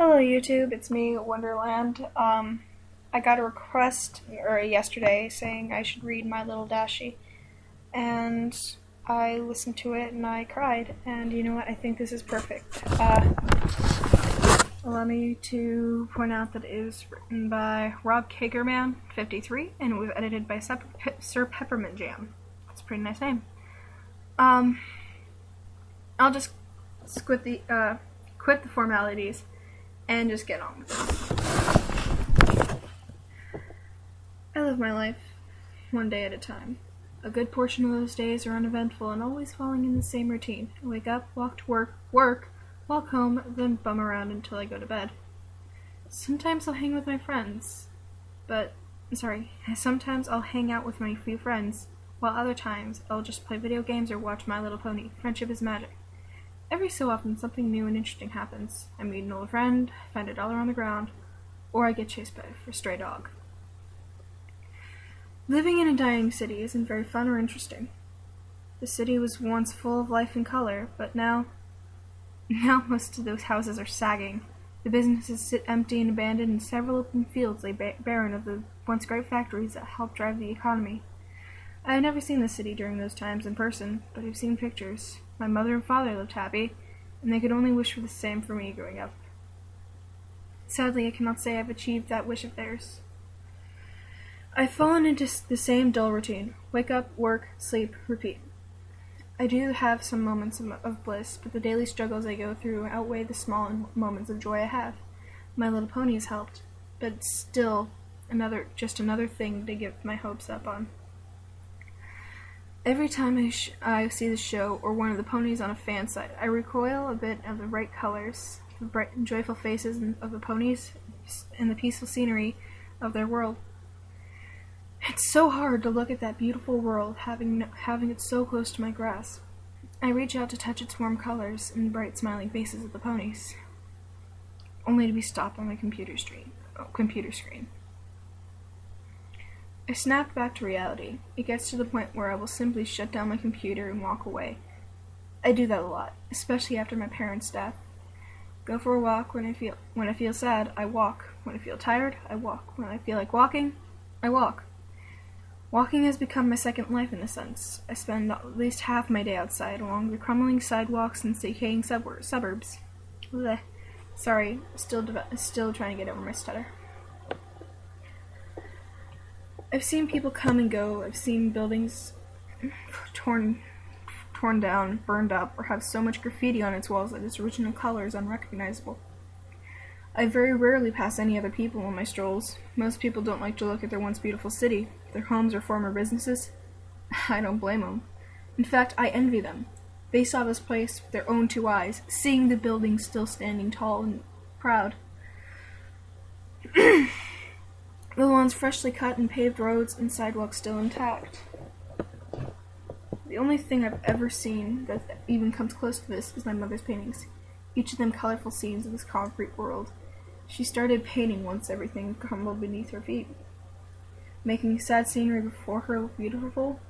Hello YouTube, it's me, Wonderland. I got a request yesterday saying I should read My Little Dashie, and I listened to it and I cried, and you know what, I think this is perfect. Allow me to point out that it was written by Rob Kagerman, 53, and it was edited by Sir Peppermint Jam. That's a pretty nice name. I'll just quit the formalities and just get on with it. I live my life one day at a time. A good portion of those days are uneventful and always falling in the same routine. I wake up, walk to work, walk home, then bum around until I go to bed. Sometimes I'll hang with my friends, sometimes I'll hang out with my few friends, while other times I'll just play video games or watch My Little Pony. Friendship is magic. Every so often, something new and interesting happens. I meet an old friend, find $1 on the ground, or I get chased by a stray dog. Living in a dying city isn't very fun or interesting. The city was once full of life and color, but now most of those houses are sagging. The businesses sit empty and abandoned, and several open fields lay barren of the once great factories that helped drive the economy. I have never seen the city during those times in person, but I've seen pictures. My mother and father lived happy, and they could only wish for the same for me growing up. Sadly, I cannot say I've achieved that wish of theirs. I've fallen into the same dull routine. Wake up, work, sleep, repeat. I do have some moments of bliss, but the daily struggles I go through outweigh the small moments of joy I have. My Little Pony has helped, but it's still just another thing to get my hopes up on. Every time I see the show or one of the ponies on a fan site, I recoil a bit of the bright colors, the bright and joyful faces of the ponies, and the peaceful scenery of their world. It's so hard to look at that beautiful world, having it so close to my grasp. I reach out to touch its warm colors and bright smiling faces of the ponies, only to be stopped on my computer screen. I snapped back to reality. It gets to the point where I will simply shut down my computer and walk away. I do that a lot, especially after my parents' death. Go for a walk when I feel sad, I walk. When I feel tired, I walk. When I feel like walking, I walk. Walking has become my second life in a sense. I spend at least half my day outside along the crumbling sidewalks and decaying suburbs. Blech. Sorry, still trying to get over my stutter. I've seen people come and go. I've seen buildings torn down, burned up, or have so much graffiti on its walls that its original color is unrecognizable. I very rarely pass any other people on my strolls. Most people don't like to look at their once beautiful city, their homes or former businesses. I don't blame them. In fact, I envy them. They saw this place with their own two eyes, seeing the buildings still standing tall and proud. The lawns freshly cut and paved roads and sidewalks still intact. The only thing I've ever seen that even comes close to this is my mother's paintings, each of them colorful scenes of this concrete world. She started painting once everything crumbled beneath her feet, making sad scenery before her look beautiful.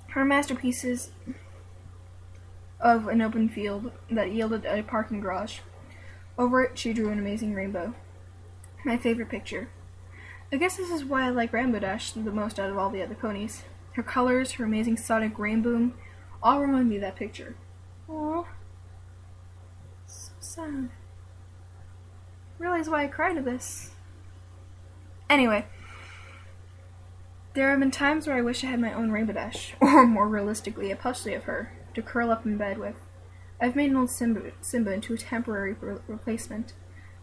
Her masterpieces of an open field that yielded a parking garage. Over it, she drew an amazing rainbow. My favorite picture. I guess this is why I like Rainbow Dash the most out of all the other ponies. Her colors, her amazing sonic rainboom, all remind me of that picture. Aww. So sad. Realize why I cried to this. Anyway. There have been times where I wish I had my own Rainbow Dash, or more realistically, a plushie of her, to curl up in bed with. I've made an old Simba into a temporary replacement,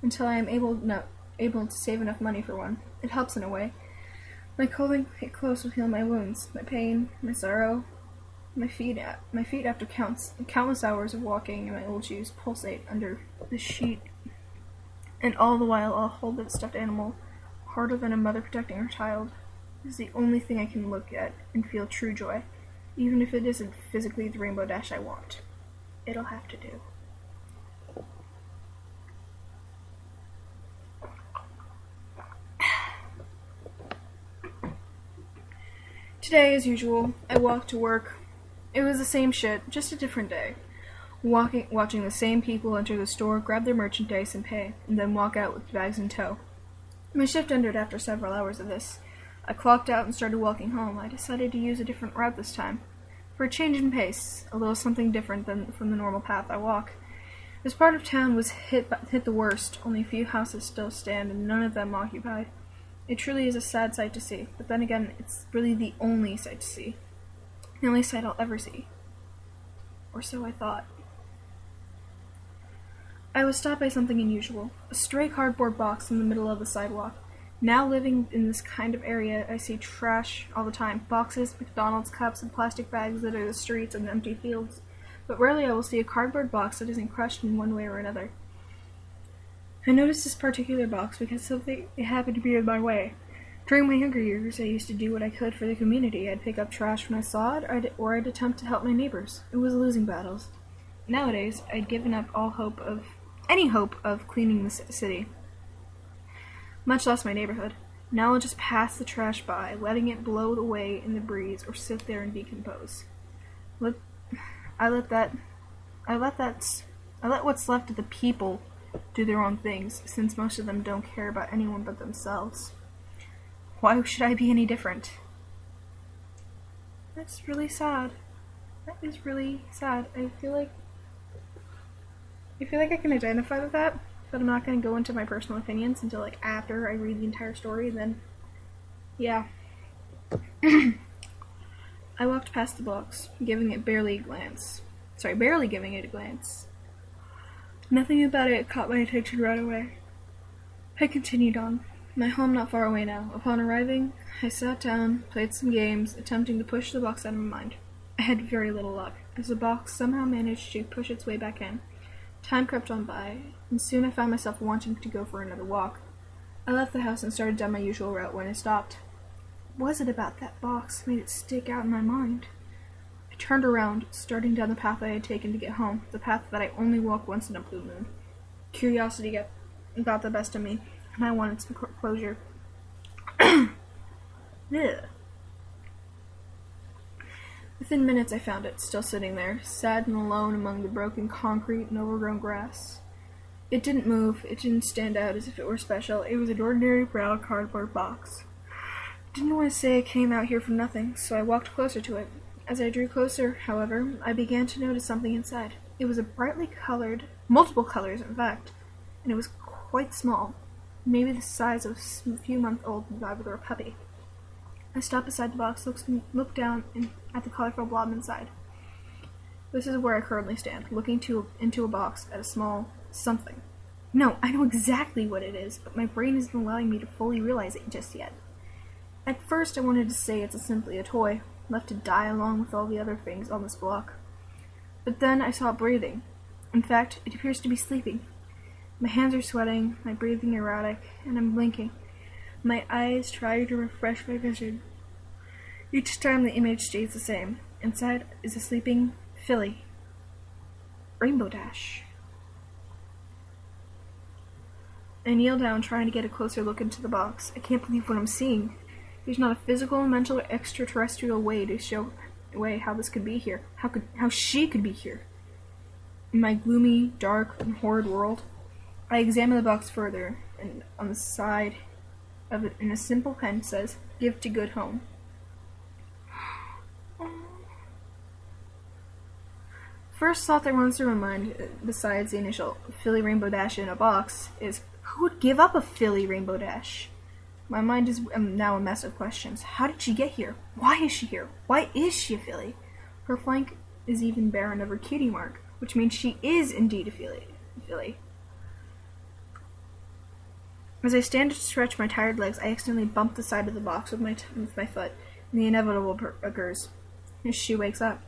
until I am able to save enough money for one. It helps in a way. My clothes will heal my wounds, my pain, my sorrow. My feet after countless hours of walking in my old shoes pulsate under the sheet, and all the while I'll hold that stuffed animal harder than a mother protecting her child. This is the only thing I can look at and feel true joy, even if it isn't physically the Rainbow Dash I want. It'll have to do. Today, as usual, I walked to work. It was the same shit, just a different day. watching the same people enter the store, grab their merchandise and pay, and then walk out with bags in tow. My shift ended after several hours of this. I clocked out and started walking home. I decided to use a different route this time. For a change in pace, a little something different than from the normal path I walk. This part of town was hit the worst. Only a few houses still stand, and none of them occupied. It truly is a sad sight to see, but then again, it's really the only sight to see. The only sight I'll ever see. Or so I thought. I was stopped by something unusual. A stray cardboard box in the middle of the sidewalk. Now living in this kind of area, I see trash all the time. Boxes, McDonald's cups, and plastic bags that are the streets and empty fields. But rarely I will see a cardboard box that isn't crushed in one way or another. I noticed this particular box because something happened to be in my way. During my younger years, I used to do what I could for the community. I'd pick up trash when I saw it, or I'd attempt to help my neighbors. It was losing battles. Nowadays, I'd given up any hope of cleaning the city, much less my neighborhood. Now I'll just pass the trash by, letting it blow away in the breeze or sit there and decompose. I let what's left of the people do their own things, since most of them don't care about anyone but themselves. Why should I be any different? That's really sad. That is really sad. I feel like I can identify with that, but I'm not going to go into my personal opinions until after I read the entire story, and then, yeah. I walked past the box, barely giving it a glance. Nothing about it caught my attention right away. I continued on. My home not far away now. Upon arriving, I sat down, played some games, attempting to push the box out of my mind. I had very little luck, as the box somehow managed to push its way back in. Time crept on by, and soon I found myself wanting to go for another walk. I left the house and started down my usual route when I stopped. What was it about that box that made it stick out in my mind? I turned around, starting down the path I had taken to get home, the path that I only walk once in a blue moon. Curiosity got the best of me, and I wanted some closure. Ugh. Within minutes I found it, still sitting there, sad and alone among the broken concrete and overgrown grass. It didn't move, it didn't stand out as if it were special. It was an ordinary brown cardboard box. Didn't want to say I came out here for nothing, so I walked closer to it. As I drew closer, however, I began to notice something inside. It was a brightly colored, multiple colors in fact, and it was quite small, maybe the size of a few-month-old rabbit or a puppy. I stopped beside the box, looked down at the colorful blob inside. This is where I currently stand, looking into a box at a small something. No, I know exactly what it is, but my brain isn't allowing me to fully realize it just yet. At first I wanted to say it's simply a toy, left to die along with all the other things on this block. But then I saw it breathing. In fact, it appears to be sleeping. My hands are sweating, my breathing erratic, and I'm blinking. My eyes try to refresh my vision. Each time the image stays the same. Inside is a sleeping filly. Rainbow Dash. I kneel down, trying to get a closer look into the box. I can't believe what I'm seeing. There's not a physical, mental, or extraterrestrial way to show how this could be here. How she could be here. In my gloomy, dark, and horrid world, I examine the box further, and on the side of it, in a simple pen, says, "Give to good home." First thought that runs through my mind, besides the initial Philly Rainbow Dash in a box, is who would give up a Philly Rainbow Dash? My mind is now a mess of questions. How did she get here? Why is she here? Why is she a filly? Her flank is even barren of her cutie mark, which means she is indeed a filly. As I stand to stretch my tired legs, I accidentally bump the side of the box with my foot, and the inevitable occurs. She wakes up.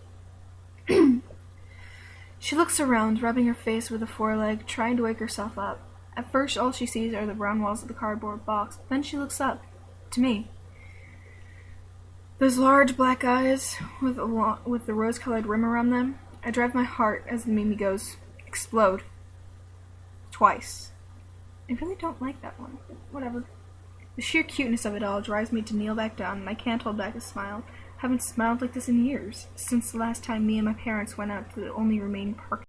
She looks around, rubbing her face with a foreleg, trying to wake herself up. At first, all she sees are the brown walls of the cardboard box. Then she looks up, to me. Those large black eyes, with the rose-colored rim around them, I drive my heart, as the meme goes, explode. Twice. I really don't like that one. Whatever. The sheer cuteness of it all drives me to kneel back down, and I can't hold back a smile. I haven't smiled like this in years, since the last time me and my parents went out to the only remaining park